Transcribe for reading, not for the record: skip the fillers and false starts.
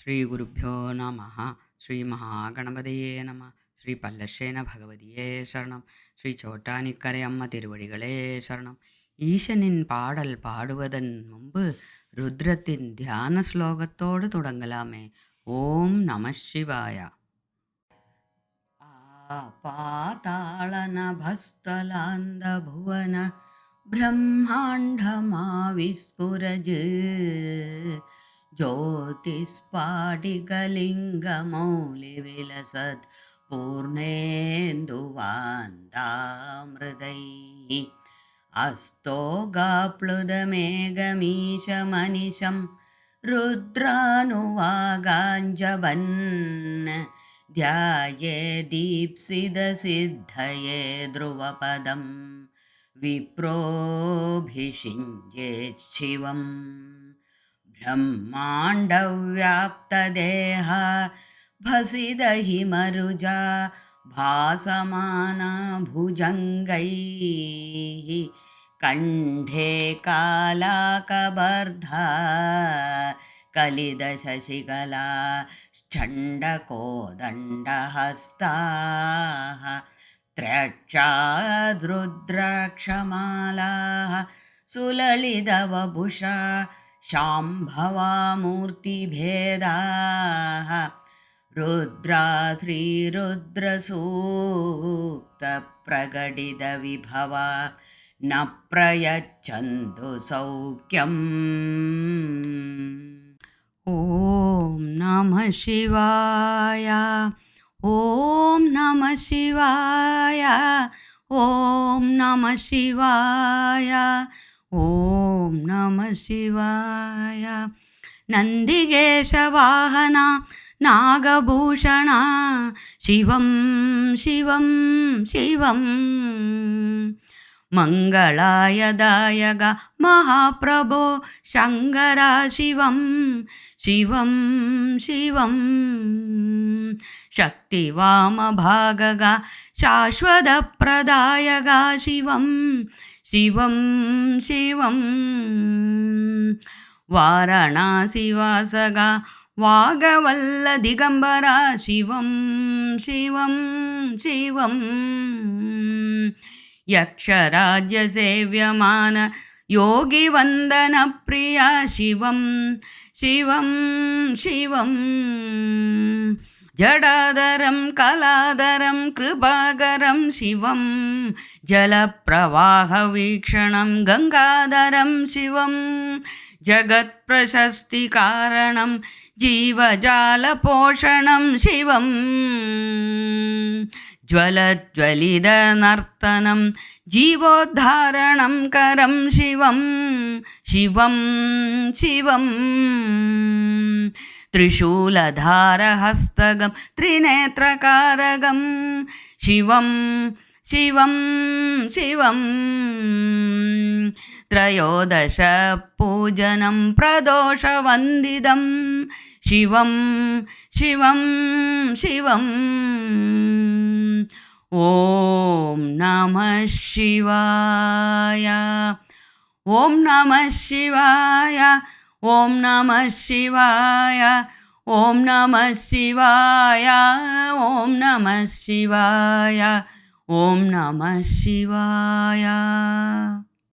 ಶ್ರೀ ಗುರುಭ್ಯೋ ನಮಃ. ಶ್ರೀ மகாகணபதியே நம. ஸ்ரீ பல்லஷேன பகவதியே சரணம். ஸ்ரீ சோட்டானிக்கரை அம்ம திருவடிகளே சரணம். ஈசனின் பாடல் பாடுவதன் முன்பு ருத்ரத்தின் தியான ஸ்லோகத்தோடு தொடங்கலாமே. ஓம் நம சிவாய. பாதாள நபஸ்தலாந்த புவன ब्रह्माण्डमा विस्फुरज ज्योतिस्फाटिकलिङ्गमौलिविलसत् पूर्णेन्दुवान्तामृदैः अस्तोगाप्लुतमेघमीशमनिशं रुद्रानुवागाञ्जवन् ध्यायेदीप्सितसिद्धये ध्रुवपदम् विप्रोभिषिञ्जेच्छिवं ब्रह्माण्डव्याप्तदेह भसिदहिमरुजा भासमाना भुजङ्गैः कण्ठे कालाकबर्धा कलिदशशिकला चण्डकोदण्डहस्ताः त्रक्षाद्रुद्राक्षमालाः सुललितवपुषा शाम्भवामूर्तिभेदाः रुद्रा श्रीरुद्रसूक्तप्रकटितविभवा न प्रयच्छन्तु सौख्यम्. ॐ नमः शिवाय. ಓಂ ನಮಃ ಶಿವಾಯ. ಓಂ ನಮಃ ಶಿವಾಯ. ಓಂ ನಮಃ ಶಿವಾಯ. ನಂದಿಗೇಶ ವಾಹನ ನಾಗಭೂಷಣ ಶಿವಂ ಶಿವಂ ಶಿವಂ ಮಂಗಳಾಯದಾಯಕ ಮಹಾಪ್ರಭೋ ಶಂಕರ ಶಿವಂ ಶಿವಂ ಶಿವಂ ಶಕ್ತಿವಾಮಭಾಗಗ ಶಾಶ್ವತಪ್ರದಾಯಕ ಶಿವಂ ಶಿವಂ ಶಿವಂ ವಾರಣಾಸಿವಾಸಗ ವಾಗವಲ್ಲ ದಿಗಂಬರ ಶಿವಂ ಶಿವಂ ಶಿವಂ ಯಕ್ಷರಾಜ್ಯ ಸೇವ್ಯಮಾನ ಯೋಗಿ ವಂದನ ಪ್ರಿಯ ಶಿವಂ ಶಿವಂ ಶಿವಂ ಜಡಾಧರಂ ಕಲಾಧರಂ ಕೃಪಾಕರಂ ಶಿವಂ ಜಲಪ್ರವಾಹವೀಕ್ಷಣಂ ಗಂಗಾಧರಂ ಶಿವಂ ಜಗತ್ಪ್ರಶಸ್ತಿಕಾರಣಂ ಜೀವಜಾಲಪೋಷಣಂ ಶಿವಂ ಜ್ವಲಜ್ವಲಿತನರ್ತನಂ ಜೀವೋದ್ಧಾರಣಂ ಕರಂ ಶಿವಂ ಶಿವಂ ಶಿವಂ ತ್ರಿಶೂಲಧಾರಹಸ್ತಗಂ ತ್ರಿನೇತ್ರಕಾರಗಂ ಶಿವಂ ಶಿವಂ ಶಿವಂ ತ್ರಯೋದಶ ಪೂಜನಂ ಪ್ರದೋಷವಂದಿದಂ ಶಿವಂ ಶಿವಂ ಶಿವಂ ಓಂ ನಮಃ ಶಿವಾಯ. ಓಂ ನಮಃ ಶಿವಾಯ. ಓಂ ನಮಃ ಶಿವಾಯ. ಓಂ ನಮಃ ಶಿವಾಯ. ಓಂ ನಮಃ ಶಿವಾಯ. ಓಂ ನಮಃ ಶಿವಾಯ.